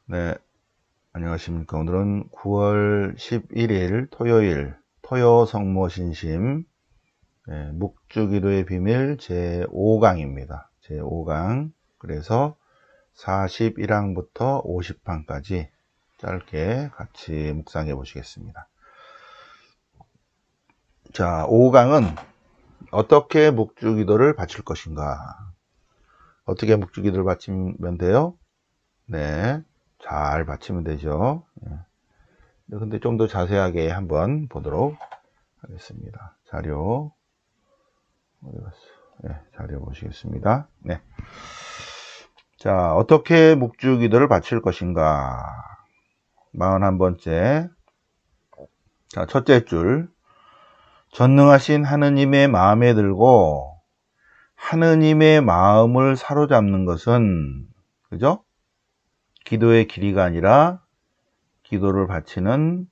네, 안녕하십니까. 오늘은 9월 11일 토요일, 토요 성모신심, 묵주기도의 비밀 제5강입니다. 제5강. 그래서 41항부터 50항까지 짧게 같이 묵상해 보시겠습니다. 자, 5강은 어떻게 묵주기도를 바칠 것인가? 어떻게 묵주기도를 바치면 돼요? 네, 잘 바치면 되죠. 근데 좀 더 자세하게 한번 보도록 하겠습니다. 자료 어디 갔어? 네, 자료 보시겠습니다. 네. 자, 어떻게 묵주기도를 바칠 것인가? 41번째. 자, 첫째 줄. 전능하신 하느님의 마음에 들고 하느님의 마음을 사로잡는 것은, 그죠? 기도의 길이가 아니라 기도를 바치는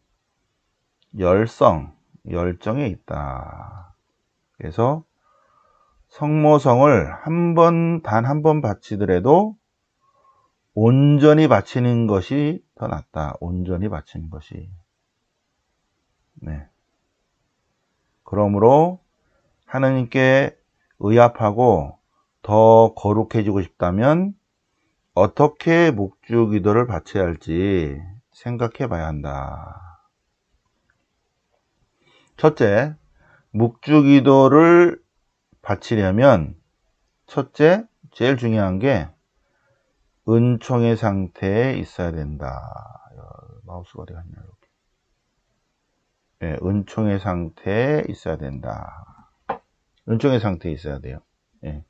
열정에 있다. 그래서 성모성을 단 한 번 바치더라도 온전히 바치는 것이 더 낫다. 온전히 바치는 것이. 네. 그러므로 하느님께 의합하고 더 거룩해지고 싶다면 어떻게 묵주기도를 바쳐야 할지 생각해 봐야 한다. 첫째, 묵주기도를 바치려면 첫째, 제일 중요한 게 은총의 상태에 있어야 된다. 마우스가 어디 갔냐, 이렇게. 네, 은총의 상태에 있어야 된다. 은총의 상태에 있어야 돼요. 네.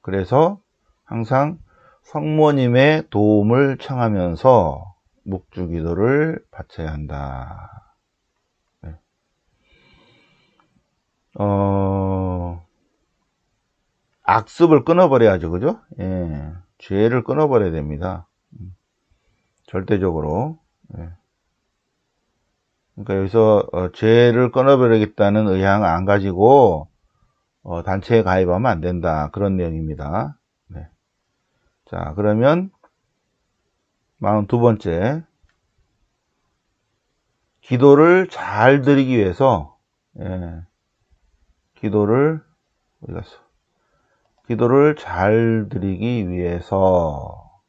그래서 항상 성모님의 도움을 청하면서 묵주기도를 바쳐야 한다. 네. 악습을 끊어버려야죠, 그죠? 예. 죄를 끊어버려야 됩니다. 절대적으로. 예. 그러니까 여기서 죄를 끊어버리겠다는 의향 안 가지고 단체에 가입하면 안 된다. 그런 내용입니다. 네. 자, 그러면 42번째. 기도를 잘 드리기 위해서, 기도를 잘 드리기 위해서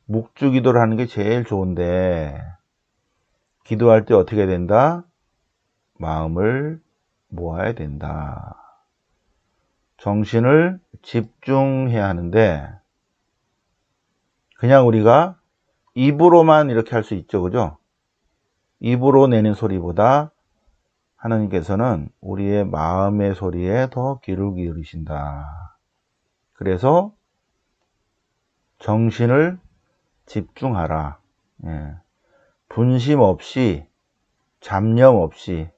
묵주기도를 하는 게 제일 좋은데, 기도할 때 어떻게 된다? 마음을 모아야 된다. 정신을 집중해야 하는데, 그냥 우리가 입으로만 이렇게 할 수 있죠, 그죠? 입으로 내는 소리보다 하나님께서는 우리의 마음의 소리에 더 귀를 기울이신다. 그래서 정신을 집중하라. 분심 없이, 잡념 없이,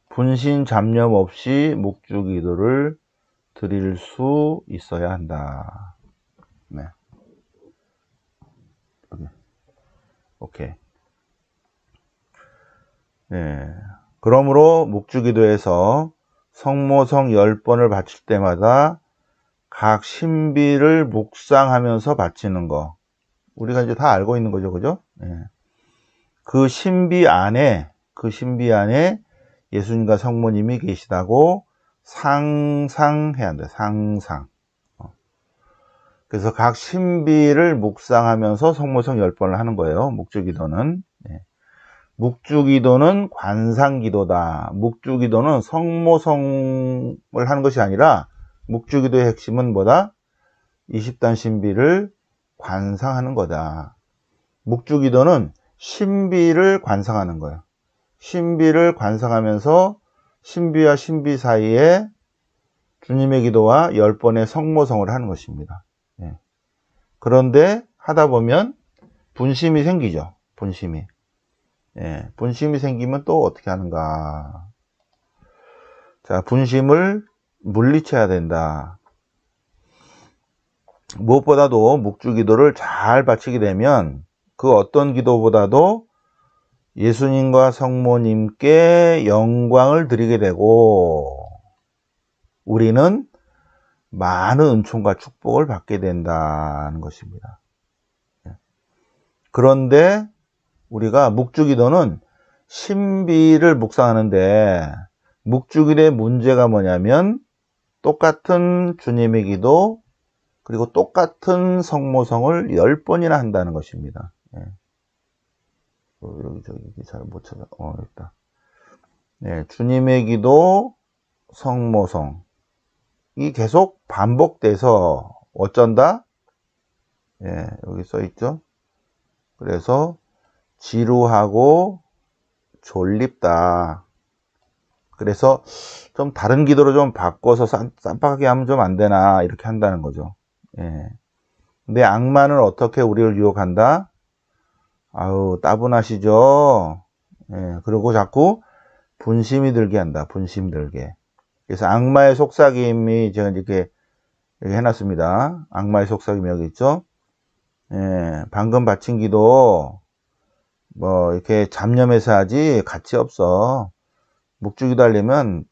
분신 잡념 없이 묵주기도를 드릴 수 있어야 한다. 네. 오케이. 네. 그러므로 묵주기도에서 성모성 10번을 바칠 때마다 각 신비를 묵상하면서 바치는 거. 우리가 이제 다 알고 있는 거죠, 그죠? 네. 그 신비 안에 예수님과 성모님이 계시다고 상상해야 한다. 상상. 그래서 각 신비를 묵상하면서 성모성 10번을 하는 거예요. 묵주기도는. 네. 묵주기도는 관상기도다. 묵주기도는 성모성을 하는 것이 아니라 묵주기도의 핵심은 뭐다? 20단 신비를 관상하는 거다. 묵주기도는 신비를 관상하는 거예요. 신비를 관상하면서 신비와 신비 사이에 주님의 기도와 10번의 성모성을 하는 것입니다. 예. 그런데 하다 보면 분심이 생기죠. 분심이. 예. 분심이 생기면 또 어떻게 하는가. 자, 분심을 물리쳐야 된다. 무엇보다도 묵주기도를 잘 바치게 되면 그 어떤 기도보다도 예수님과 성모님께 영광을 드리게 되고 우리는 많은 은총과 축복을 받게 된다는 것입니다. 그런데 우리가 묵주기도는 신비를 묵상하는데 묵주기도의 문제가 뭐냐면 똑같은 주님의 기도 그리고 똑같은 성모성을 10번이나 한다는 것입니다. 예. 여기 잘 못 찾아. 여기 있다. 네, 주님의 기도, 성모성. 이 계속 반복돼서 어쩐다? 예, 여기 써 있죠. 그래서 지루하고 졸립다. 그래서 좀 다른 기도로 좀 바꿔서 쌈박하게 하면 좀 안 되나 이렇게 한다는 거죠. 예. 근데 악마는 어떻게 우리를 유혹한다? 아우 따분하시죠. 예. 그리고 자꾸 분심이 들게 한다. 분심 들게. 그래서 악마의 속삭임이 제가 이렇게 여기 해놨습니다. 악마의 속삭임이 여기 있죠. 예. 방금 바친 기도 뭐 이렇게 잡념해서 하지 가치 없어. 묵주기도 하려면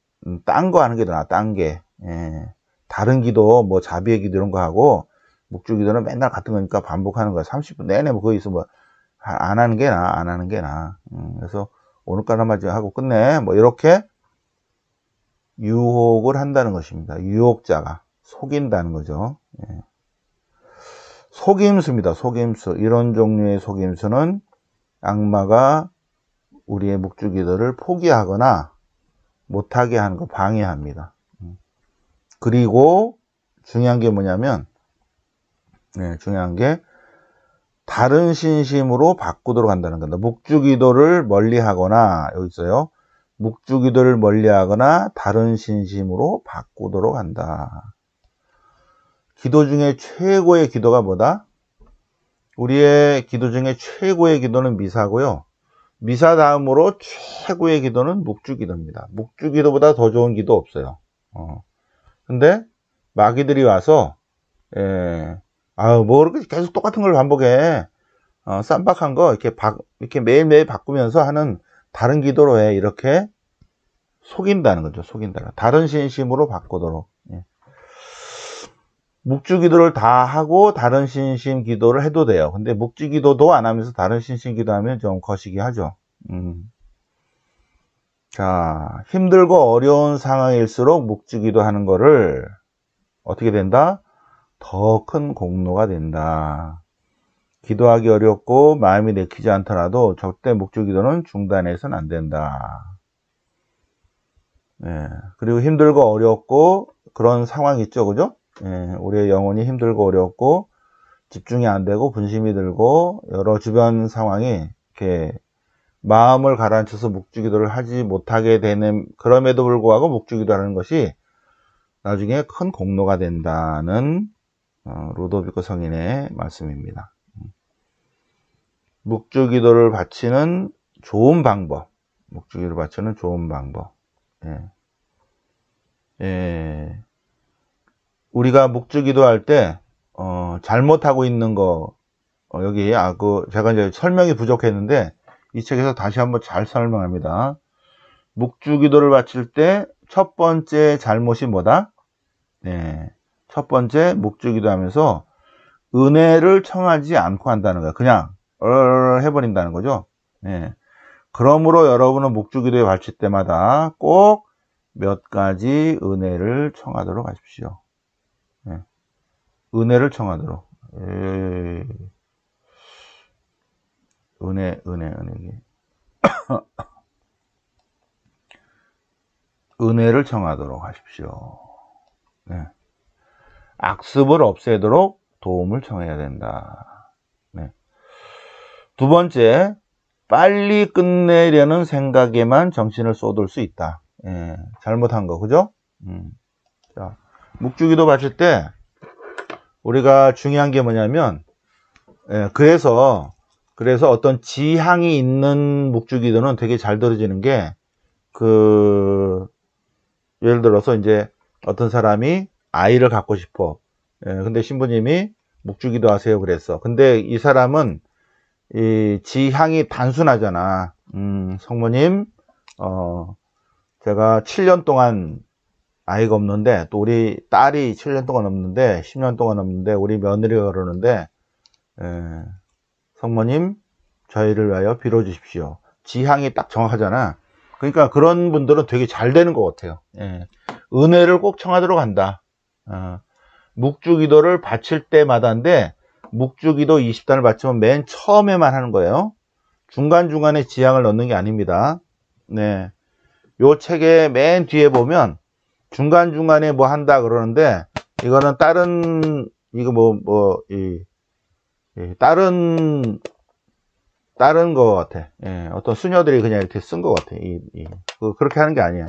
딴 거 하는 게 더 나아. 딴 게. 예. 다른 기도 뭐 자비의 기도 이런 거 하고 묵주기도는 맨날 같은 거니까 반복하는 거야. 30분 내내 뭐 거기서 뭐 안 하는 게 나아. 안 하는 게 나아. 그래서 오늘까지만 하고 끝내. 뭐 이렇게 유혹을 한다는 것입니다. 유혹자가 속인다는 거죠. 예. 속임수입니다. 속임수. 이런 종류의 속임수는 악마가 우리의 묵주기도를 포기하거나 못하게 하는 거 방해합니다. 그리고 중요한 게 뭐냐면 중요한 게 다른 신심으로 바꾸도록 한다는 겁니다. 묵주기도를 멀리하거나 여기 있어요. 묵주기도를 멀리하거나 다른 신심으로 바꾸도록 한다. 기도 중에 최고의 기도가 뭐다? 우리의 기도 중에 최고의 기도는 미사고요. 미사 다음으로 최고의 기도는 묵주기도입니다. 묵주기도보다 더 좋은 기도 없어요. 근데 마귀들이 와서 뭐 이렇게 계속 똑같은 걸 반복해. 쌈박한 거 이렇게 매일매일 바꾸면서 하는 다른 기도로 해. 이렇게 속인다는 거죠. 속인다. 다른 신심으로 바꾸도록. 예. 묵주기도를 다 하고 다른 신심 기도를 해도 돼요. 근데 묵주기도도 안 하면서 다른 신심 기도하면 좀 거시기 하죠. 자, 힘들고 어려운 상황일수록 묵주기도 하는 거를 어떻게 된다? 더 큰 공로가 된다. 기도하기 어렵고 마음이 내키지 않더라도 절대 묵주기도는 중단해서는 안 된다. 예, 그리고 힘들고 어렵고 그런 상황이 있죠, 그죠? 예, 우리의 영혼이 힘들고 어렵고 집중이 안 되고 분심이 들고 여러 주변 상황이 이렇게 마음을 가라앉혀서 묵주기도를 하지 못하게 되는, 그럼에도 불구하고 묵주기도하는 것이 나중에 큰 공로가 된다는 루도비코 성인의 말씀입니다. 묵주기도를 바치는 좋은 방법, 묵주기도를 바치는 좋은 방법. 우리가 묵주기도 할 때 잘못하고 있는 거 여기 제가 이제 설명이 부족했는데 이 책에서 다시 한번 잘 설명합니다. 묵주기도를 바칠 때 첫 번째 잘못이 뭐다? 첫 번째 묵주기도 하면서 은혜를 청하지 않고 한다는 거야. 그냥 해버린다는 거죠. 그러므로 여러분은 묵주기도에 바칠 때마다 꼭 몇 가지 은혜를 청하도록 하십시오. 은혜를 청하도록. 은혜. 은혜를 청하도록 하십시오. 악습을 없애도록 도움을 청해야 된다. 두 번째, 빨리 끝내려는 생각에만 정신을 쏟을 수 있다. 잘못한 거, 그죠? 자, 묵주기도 바칠 때 우리가 중요한 게 뭐냐면, 그래서 어떤 지향이 있는 묵주기도는 되게 잘 들어지는 게, 예를 들어서 이제 어떤 사람이 아이를 갖고 싶어. 근데 신부님이 묵주기도 하세요 그랬어. 근데 이 사람은 이 지향이 단순하잖아. 성모님, 제가 7년 동안 아이가 없는데, 또 우리 딸이 7년 동안 없는데, 10년 동안 없는데, 우리 며느리가 그러는데, 성모님 저희를 위하여 빌어주십시오. 지향이 딱 정확하잖아. 그러니까 그런 분들은 되게 잘 되는 것 같아요. 예. 은혜를 꼭 청하도록 한다. 묵주기도를 바칠 때마다인데 묵주기도 20단을 바치면 맨 처음에만 하는 거예요. 중간중간에 지향을 넣는 게 아닙니다. 네. 요 책의 맨 뒤에 보면 중간중간에 뭐 한다 그러는데 이거는 다른 이거 다른 거 같아. 예, 어떤 수녀들이 그냥 이렇게 쓴 거 같아. 그렇게 하는 게 아니야.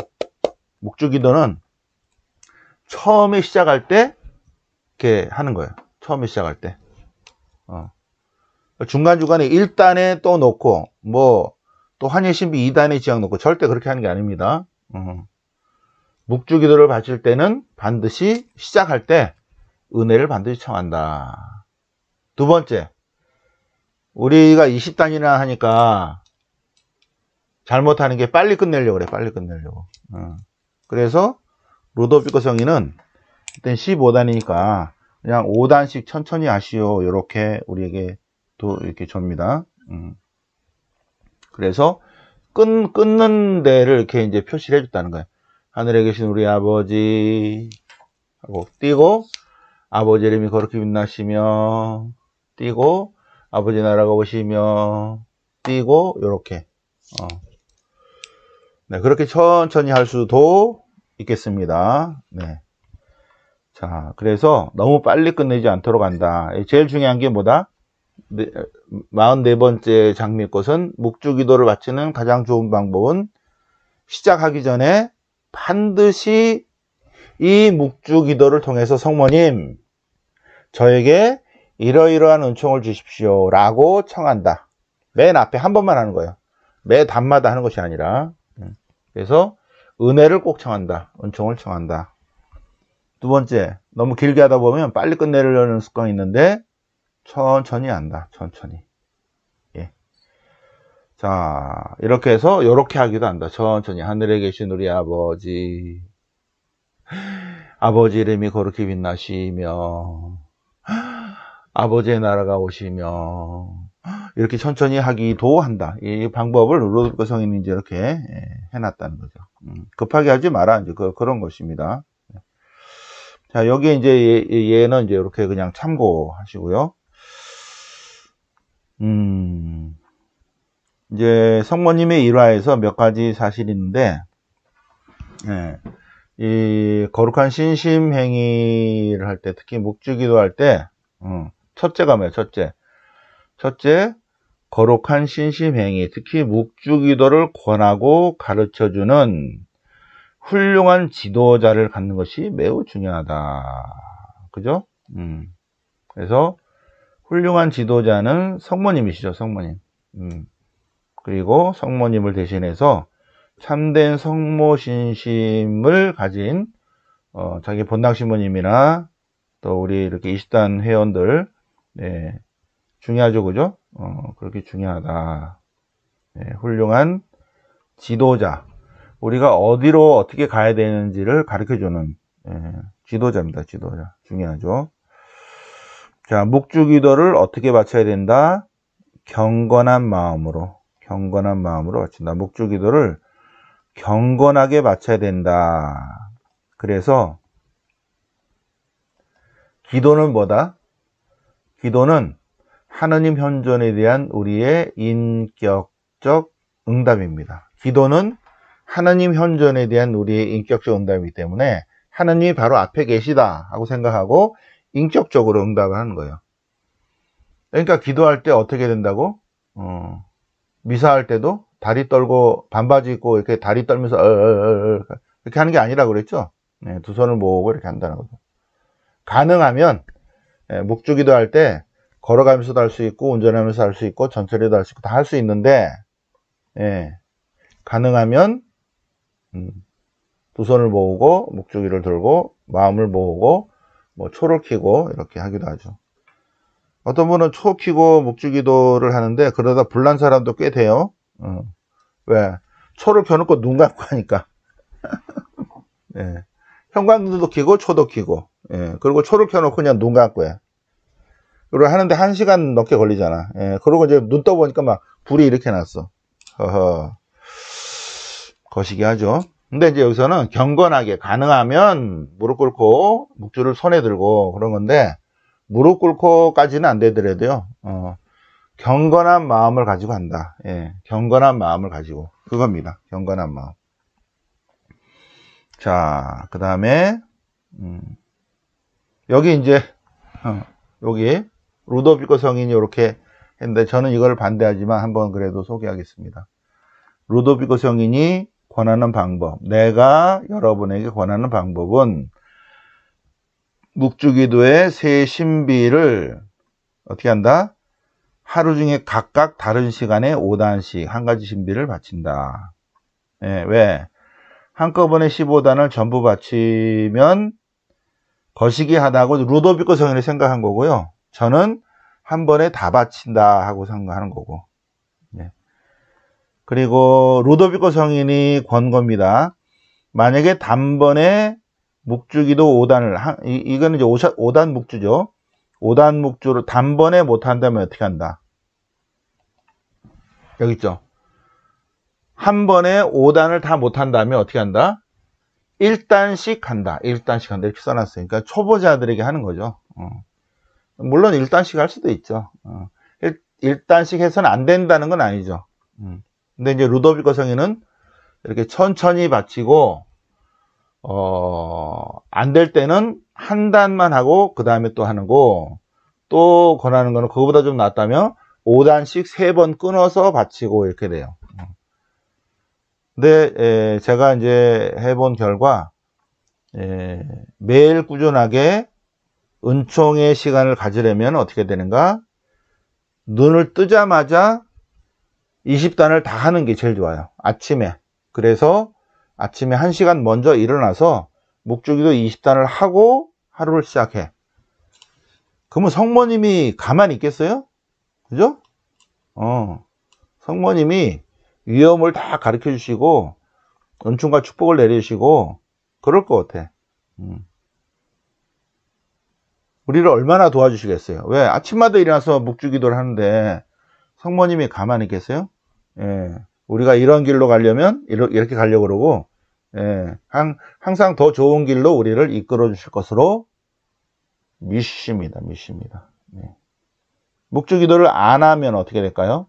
묵주기도는 처음에 시작할 때 이렇게 하는 거예요. 처음에 시작할 때. 중간중간에 1단에 또 놓고 뭐 또 환희신비 2단에 지향 놓고 절대 그렇게 하는 게 아닙니다. 묵주기도를 바칠 때는 반드시 시작할 때 은혜를 반드시 청한다. 두 번째, 우리가 20단이나 하니까 잘못하는 게 빨리 끝내려고 그래. 빨리 끝내려고. 그래서 루도비코 성인은 일단 15단이니까 그냥 5단씩 천천히 하시오. 이렇게 우리에게 이렇게 줍니다. 그래서 끊는 데를 이렇게 이제 표시를 해줬다는 거예요. 하늘에 계신 우리 아버지 하고 띄고 아버지 이름이 거룩히 빛나시며 띄고 아버지 나라가 오시며 띄고 요렇게 네, 그렇게 천천히 할 수도 있겠습니다. 네. 자, 그래서 너무 빨리 끝내지 않도록 한다. 제일 중요한 게 뭐다? 44번째 장미꽃은 묵주기도를 바치는 가장 좋은 방법은 시작하기 전에 반드시 이 묵주기도를 통해서 성모님 저에게 이러이러한 은총을 주십시오 라고 청한다. 맨 앞에 한 번만 하는 거예요. 매 단마다 하는 것이 아니라. 그래서 은혜를 꼭 청한다. 은총을 청한다. 두 번째, 너무 길게 하다 보면 빨리 끝내려는 습관이 있는데 천천히 한다. 천천히. 예. 자, 이렇게 해서 이렇게 하기도 한다. 천천히. 하늘에 계신 우리 아버지, 아버지 이름이 거룩히 빛나시며 아버지의 나라가 오시며 이렇게 천천히 하기도 한다. 이 방법을 루도비코 성인이 이제 이렇게 해놨다는 거죠. 급하게 하지 마라. 이제 그런 것입니다. 자, 여기 이제 얘는 이제 이렇게 그냥 참고하시고요. 이제 성모님의 일화에서 몇 가지 사실이 있는데, 이 거룩한 신심 행위를 할 때, 특히 묵주기도 할 때, 첫째가 뭐예요? 첫째, 거룩한 신심 행위, 특히 묵주기도를 권하고 가르쳐주는 훌륭한 지도자를 갖는 것이 매우 중요하다. 그죠? 그래서 훌륭한 지도자는 성모님이시죠, 성모님. 그리고 성모님을 대신해서 참된 성모신심을 가진 자기 본당 신부님이나 또 우리 이렇게 20단 회원들, 네, 중요하죠, 그죠? 그렇게 중요하다. 네, 훌륭한 지도자. 우리가 어디로 어떻게 가야 되는지를 가르쳐주는 지도자입니다. 지도자. 중요하죠. 자, 묵주기도를 어떻게 바쳐야 된다? 경건한 마음으로 바친다. 묵주기도를 경건하게 바쳐야 된다. 그래서 기도는 뭐다? 기도는 하느님 현존에 대한 우리의 인격적 응답입니다. 기도는 하느님 현존에 대한 우리의 인격적 응답이기 때문에 하느님이 바로 앞에 계시다 하고 생각하고 인격적으로 응답을 하는 거예요. 그러니까 기도할 때 어떻게 된다고? 미사할 때도 다리 떨고 반바지 입고 이렇게 다리 떨면서 이렇게 하는 게 아니라 그랬죠. 네, 두 손을 모으고 이렇게 한다는 거죠. 가능하면 묵주기도 할 때 걸어가면서도 할 수 있고 운전하면서 할 수 있고 전철에도 할 수 있고 다 할 수 있는데 가능하면 두 손을 모으고 묵주기를 들고 마음을 모으고 뭐 초를 켜고 이렇게 하기도 하죠. 어떤 분은 초 켜고 묵주기도를 하는데 그러다 불난 사람도 꽤 돼요. 왜? 초를 켜놓고 눈 감고 하니까. 현관문도 켜고 초도 켜고 그리고 초를 켜놓고 그냥 눈 감고 해. 이걸 하는데 1시간 넘게 걸리잖아. 예, 그러고 이제 눈 떠보니까 막 불이 이렇게 났어. 허허. 거시기 하죠. 근데 이제 여기서는 경건하게 가능하면 무릎 꿇고 묵주를 손에 들고 그런 건데, 무릎 꿇고까지는 안 되더라도요. 경건한 마음을 가지고 한다. 예, 경건한 마음을 가지고. 그겁니다. 경건한 마음. 자, 그 다음에, 여기 이제, 여기, 루도비코 성인이 이렇게 했는데, 저는 이걸 반대하지만 한번 그래도 소개하겠습니다. 루도비코 성인이 권하는 방법. 내가 여러분에게 권하는 방법은, 묵주기도의 세 신비를 어떻게 한다? 하루 중에 각각 다른 시간에 5단씩 한 가지 신비를 바친다. 예, 왜? 한꺼번에 15단을 전부 바치면 거시기 하다고 루도비코 성인이 생각한 거고요. 저는 한 번에 다 바친다 하고 생각하는 거고. 예. 그리고 루도비코 성인이 권 겁니다. 만약에 단번에 묵주기도 5단을, 이거는 이제 5단 묵주죠. 5단 묵주를 단번에 못 한다면 어떻게 한다? 여기 있죠. 한 번에 5단을 다 못 한다면 어떻게 한다? 1단씩 한다. 1단씩 한다. 이렇게 써놨어요. 그러니까 초보자들에게 하는 거죠. 물론 1단씩 할 수도 있죠. 1단씩 해서는 안 된다는 건 아니죠. 근데 이제 루도비코 성인은 이렇게 천천히 바치고, 안 될 때는 한 단만 하고, 그 다음에 또 하는 거, 또 권하는 거는 그거보다 좀 낫다면 5단씩 3번 끊어서 바치고 이렇게 돼요. 근데 제가 이제 해본 결과 매일 꾸준하게 은총의 시간을 가지려면 어떻게 되는가? 눈을 뜨자마자 20단을 다 하는 게 제일 좋아요. 아침에. 그래서 아침에 1시간 먼저 일어나서 묵주기도 20단을 하고 하루를 시작해. 그러면 성모님이 가만히 있겠어요? 그죠? 성모님이 위험을 다 가르쳐 주시고 은총과 축복을 내려주시고 그럴 것 같아. 우리를 얼마나 도와주시겠어요? 왜? 아침마다 일어나서 묵주기도를 하는데 성모님이 가만히 계세요? 예. 우리가 이런 길로 가려면 이렇게 가려고 그러고, 예. 항상 더 좋은 길로 우리를 이끌어 주실 것으로 믿습니다. 네. 묵주기도를 안 하면 어떻게 될까요?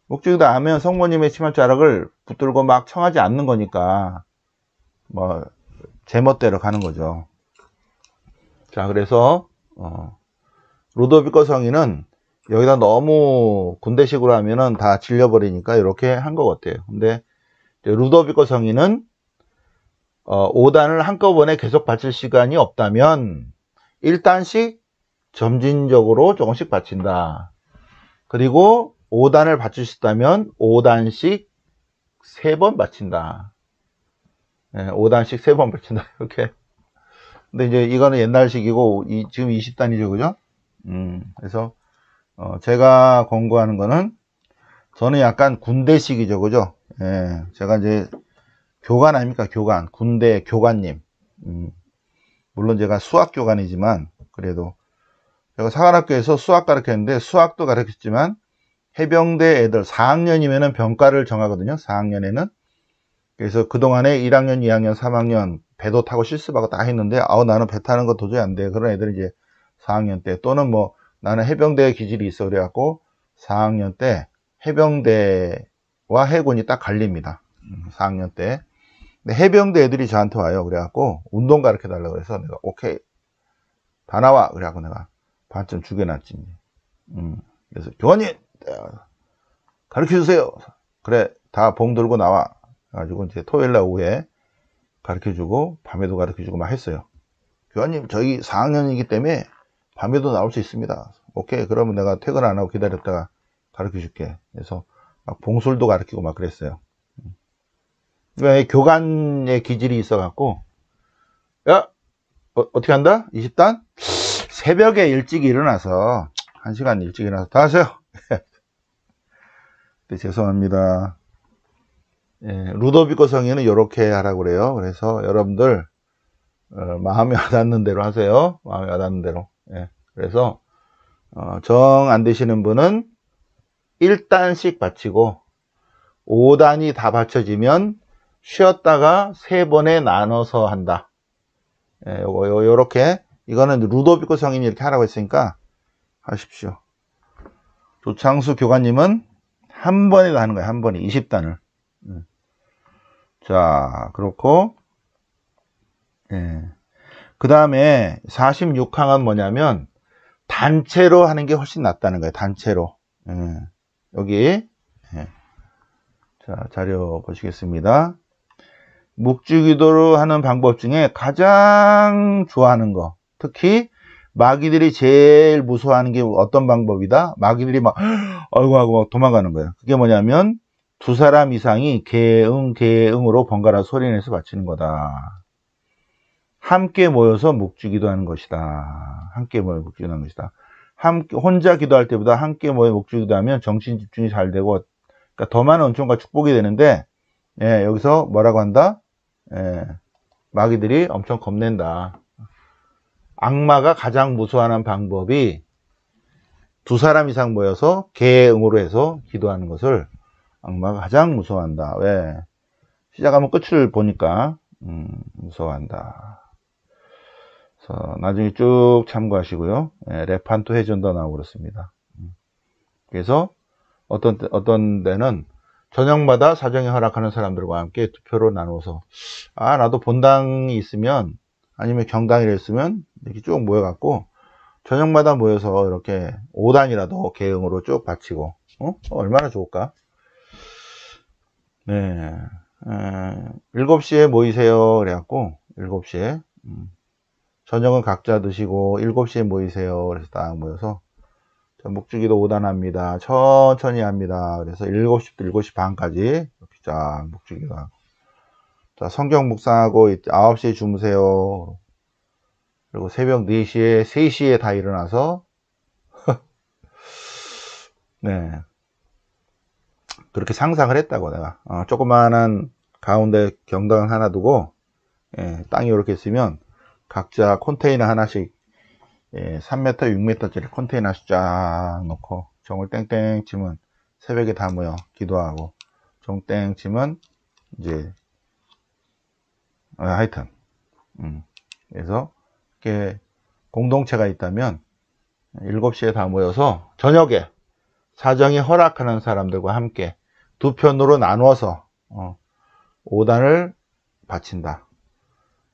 묵주기도 안 하면 성모님의 치맛자락을 붙들고 막 청하지 않는 거니까 뭐 제멋대로 가는 거죠. 자, 그래서 루도비코 성인은 여기다 너무 군대식으로 하면은 다 질려버리니까 이렇게 한 것 같아요. 근데 루도비코 성인은 5단을 한꺼번에 계속 바칠 시간이 없다면 1단씩 점진적으로 조금씩 바친다. 그리고 5단을 바칠 수 있다면 5단씩 3번 바친다. 네, 5단씩 3번 바친다. 이렇게. 근데 이제 이거는 옛날식이고 지금 20단이죠. 그죠? 그래서 제가 권고하는 거는 저는 약간 군대식이죠. 그죠? 예, 제가 이제 교관 아닙니까? 교관. 군대 교관님. 물론 제가 수학 교관이지만 그래도 제가 사관학교에서 수학 가르쳤는데 수학도 가르쳤지만 해병대 애들 4학년이면은 병과를 정하거든요. 4학년에는. 그래서 그동안에 1학년, 2학년, 3학년 배도 타고 실습하고 다 했는데 나는 배 타는 거 도저히 안 돼. 그런 애들이 이제 4학년 때 또는 뭐 나는 해병대 기질이 있어 그래갖고 4학년 때 해병대와 해군이 딱 갈립니다. 4학년 때. 근데 해병대 애들이 저한테 와요. 그래갖고 운동 가르쳐 달라고 그래서 내가 오케이 다 나와. 그래갖고 내가 반쯤 죽여놨지. 그래서 교관님 가르쳐 주세요. 그래 다 봉 들고 나와. 가지고 이제 토요일날 오후에 가르쳐주고 밤에도 가르쳐주고 막 했어요. 교관님 저희 4학년이기 때문에 밤에도 나올 수 있습니다. 오케이 그러면 내가 퇴근 안 하고 기다렸다가 가르쳐줄게. 그래서 막 봉술도 가르치고 막 그랬어요. 그러니까 교관의 기질이 있어갖고 야 어떻게 한다? 20단? 새벽에 일찍 일어나서 1시간 일찍 일어나서 다 하세요. 네, 죄송합니다. 예, 루도비코 성인은 이렇게 하라고 그래요. 그래서 여러분들 마음에 와닿는 대로 하세요. 마음에 와닿는 대로. 예, 그래서 정 안 되시는 분은 1단씩 바치고 5단이 다 받쳐지면 쉬었다가 3번에 나눠서 한다. 예, 요렇게 이거는 루도비코 성인이 이렇게 하라고 했으니까 하십시오. 조창수 교관님은 한 번에 다 하는 거예요. 한 번에 20단을. 자, 그렇고 예. 그 다음에 46항은 뭐냐면 단체로 하는 게 훨씬 낫다는 거예요. 단체로. 예. 여기 예. 자, 자료 보시겠습니다. 묵주기도로 하는 방법 중에 가장 좋아하는 거, 특히 마귀들이 제일 무서워하는 게 어떤 방법이다? 마귀들이 막 어이구 하고 막 도망가는 거예요. 그게 뭐냐면 두 사람 이상이 개응으로 번갈아 소리내서 바치는 거다. 함께 모여서 묵주기도 하는 것이다. 함께 모여 묵주기도 하는 것이다. 혼자 기도할 때보다 함께 모여 묵주기도 하면 정신 집중이 잘 되고, 그러니까 더 많은 은총과 축복이 되는데, 예, 여기서 뭐라고 한다? 예, 마귀들이 엄청 겁낸다. 악마가 가장 무서워하는 방법이 두 사람 이상 모여서 개응으로 해서 기도하는 것을 악마가 가장 무서워한다. 왜? 시작하면 끝을 보니까 무서워한다. 그래서 나중에 쭉 참고하시고요. 예, 레판토 회전도 나오고 그렇습니다. 그래서 어떤 데는 저녁마다 사정이 허락하는 사람들과 함께 투표로 나눠서 나도 본당이 있으면 아니면 경당이 있으면 이렇게 쭉 모여갖고 저녁마다 모여서 이렇게 5단이라도 개응으로 쭉 바치고 얼마나 좋을까? 네, 7시에 모이세요. 그래갖고 7시에 저녁은 각자 드시고 7시에 모이세요. 그래서 딱 모여서 묵주기도 5단 합니다. 천천히 합니다. 그래서 7시부터 7시 반까지 이렇게 쫙 묵주기도 하고. 자, 성경 묵상하고 9시에 주무세요. 그리고 새벽 4시에, 3시에 다 일어나서 네. 그렇게 상상을 했다고 내가. 조그마한 가운데 경당 하나 두고 땅이 이렇게 있으면 각자 컨테이너 하나씩 3m, 6m짜리 컨테이너 하나씩 쫙 놓고 정을 땡땡 치면 새벽에 다 모여 기도하고 정 땡 치면 이제 하여튼 그래서 이렇게 공동체가 있다면 7시에 다 모여서 저녁에 사정이 허락하는 사람들과 함께 두 편으로 나누어서 5단을 바친다.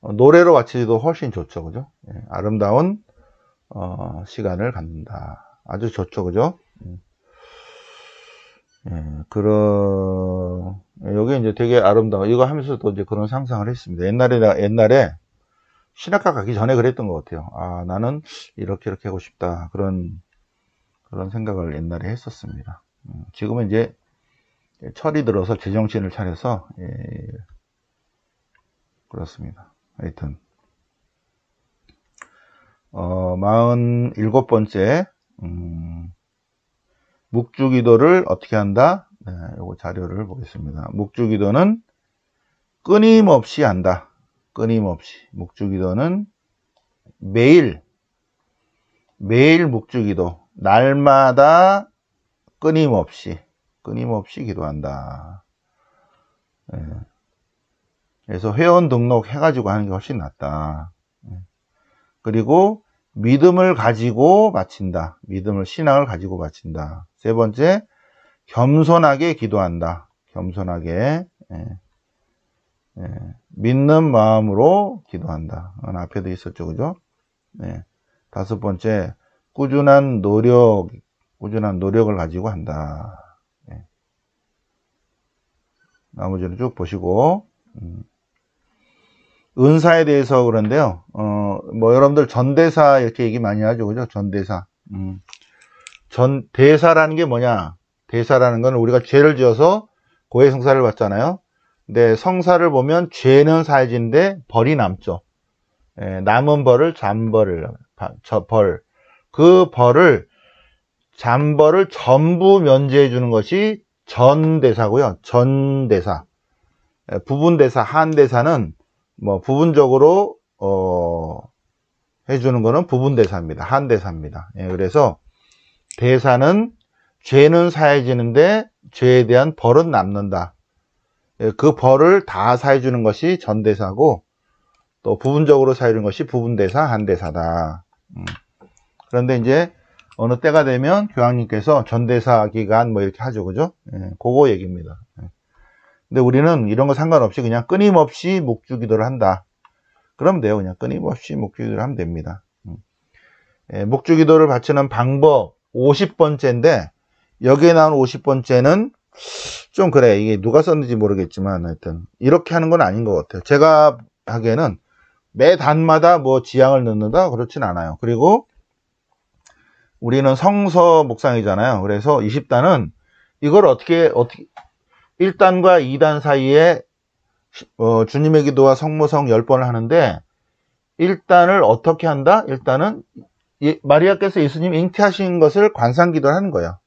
노래로 바치기도 훨씬 좋죠. 그죠? 아름다운 시간을 갖는다. 아주 좋죠. 그죠? 여기 이제 되게 아름다워. 이거 하면서도 이제 그런 상상을 했습니다. 옛날에 신학과 가기 전에 그랬던 것 같아요. 나는 이렇게 하고 싶다. 그런 생각을 옛날에 했었습니다. 지금은 이제 철이 들어서 제정신을 차려서, 그렇습니다. 하여튼. 47번째, 묵주기도를 어떻게 한다? 네, 요거 자료를 보겠습니다. 묵주기도는 끊임없이 한다. 끊임없이. 묵주기도는 매일 묵주기도. 날마다 끊임없이 기도한다. 네. 그래서 회원 등록 해가지고 하는 게 훨씬 낫다. 그리고 믿음을 가지고 바친다. 신앙을 가지고 바친다. 세 번째, 겸손하게 기도한다. 겸손하게 믿는 마음으로 기도한다. 앞에도 있었죠, 그죠? 다섯 번째, 꾸준한 노력을 가지고 한다. 나머지는 쭉 보시고. 은사에 대해서 그런데요. 여러분들 전대사 이렇게 얘기 많이 하죠. 그죠? 전대사. 대사라는 게 뭐냐? 대사라는 건 우리가 죄를 지어서 고해 성사를 받잖아요. 근데 성사를 보면 죄는 사해지는데 벌이 남죠. 남은 벌을 그 잔벌을 전부 면제해 주는 것이 전대사고요. 전대사. 부분대사, 한대사는 부분적으로 해주는 거는 부분대사입니다. 한대사입니다. 그래서 대사는 죄는 사해지는데 죄에 대한 벌은 남는다. 그 벌을 다 사해주는 것이 전대사고 또 부분적으로 사해주는 것이 부분대사, 한대사다. 그런데 이제 어느 때가 되면 교황님께서 전대사 기간 뭐 이렇게 하죠. 그죠? 그거 얘기입니다. 근데 우리는 이런 거 상관없이 그냥 끊임없이 묵주기도를 한다. 그러면 돼요. 그냥 끊임없이 묵주기도를 하면 됩니다. 묵주기도를 바치는 방법 50번째인데 여기에 나온 50번째는 좀 그래. 이게 누가 썼는지 모르겠지만 하여튼 이렇게 하는 건 아닌 것 같아요. 제가 하기에는 매 단마다 뭐 지향을 넣는다 그렇진 않아요. 그리고 우리는 성서 묵상이잖아요. 그래서 20단은 이걸 어떻게 1단과 2단 사이에 주님의 기도와 성모성 10번을 하는데 1단을 어떻게 한다? 1단은 마리아께서 예수님 잉태하신 것을 관상기도를 하는 거예요.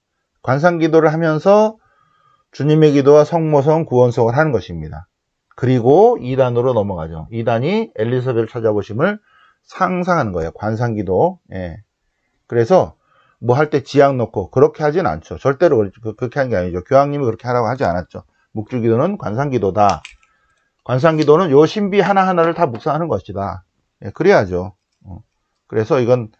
관상기도를 하면서 주님의 기도와 성모성 구원성을 하는 것입니다. 그리고 2단으로 넘어가죠. 2단이 엘리사벳을 찾아보심을 상상하는 거예요. 관상기도. 예. 그래서 뭐 할 때 지향 넣고 그렇게 하진 않죠. 절대로 그렇게 하는 게 아니죠. 교황님이 그렇게 하라고 하지 않았죠. 묵주기도는 관상기도다. 관상기도는 요 신비 하나하나를 다 묵상하는 것이다. 예, 그래야죠. 그래서 이건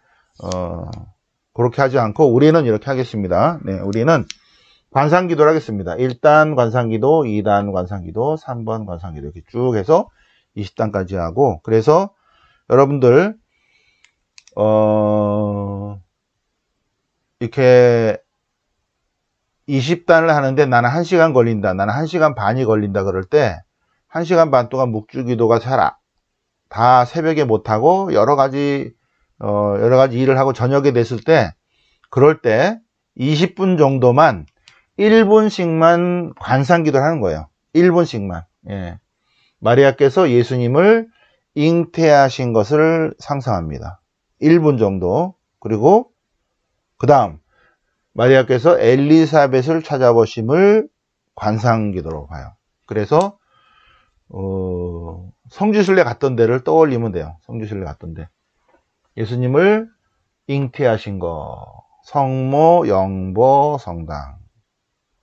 그렇게 하지 않고 우리는 이렇게 하겠습니다. 네, 우리는 관상기도를 하겠습니다. 1단 관상기도, 2단 관상기도, 3번 관상기도 이렇게 쭉 해서 20단까지 하고 그래서 여러분들 이렇게 20단을 하는데 나는 1시간 걸린다. 나는 1시간 반이 걸린다. 그럴 때 1시간 반 동안 묵주기도가 다 새벽에 못하고 여러 가지 일을 하고 저녁에 됐을 때 그럴 때 20분 정도만 1분씩만 관상기도를 하는 거예요. 1분씩만. 예. 마리아께서 예수님을 잉태하신 것을 상상합니다. 1분 정도. 그리고 그 다음 마리아께서 엘리사벳을 찾아보심을 관상기도로 봐요. 그래서 성지순례 갔던 데를 떠올리면 돼요. 성지순례 갔던 데. 예수님을 잉태하신 거. 성모, 영보, 성당.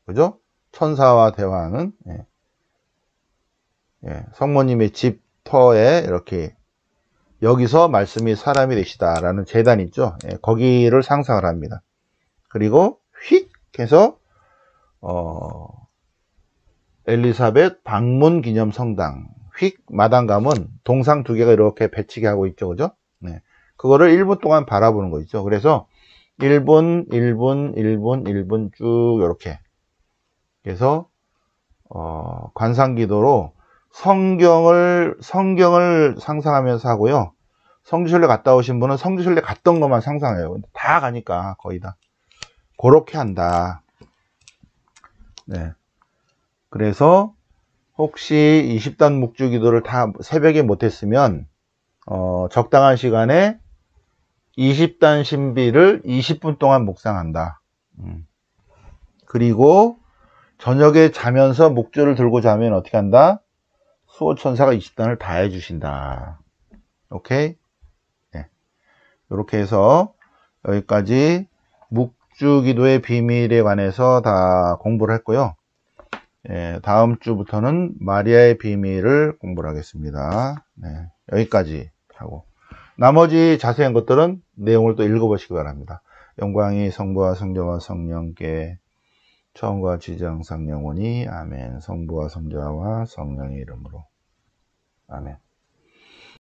그죠? 천사와 대화하는. 예. 예. 성모님의 집 터에 이렇게 여기서 말씀이 사람이 되시다라는 제단 있죠. 예. 거기를 상상을 합니다. 그리고 휙 해서 엘리사벳 방문 기념 성당 휙 마당 가면 동상 2개가 이렇게 배치게 하고 있죠. 그죠? 네. 그거를 1분 동안 바라보는 거 있죠. 그래서 1분, 1분, 1분, 1분 쭉 이렇게 그래서 관상기도로 성경을 상상하면서 하고요. 성지순례 갔다 오신 분은 성지순례 갔던 것만 상상해요. 다 가니까 거의 다 그렇게 한다. 네. 그래서 혹시 20단 묵주기도를 다 새벽에 못했으면 적당한 시간에 20단 신비를 20분 동안 묵상한다. 그리고 저녁에 자면서 묵주를 들고 자면 어떻게 한다? 수호천사가 20단을 다 해주신다. 오케이? 네. 이렇게 해서 여기까지 묵주기도의 비밀에 관해서 다 공부를 했고요. 예, 다음 주부터는 마리아의 비밀을 공부를 하겠습니다. 네, 여기까지 하고 나머지 자세한 것들은 내용을 또 읽어보시기 바랍니다. 영광이 성부와 성자와 성령께 처음과 지지 항상 영원히 아멘. 성부와 성자와 성령의 이름으로 아멘.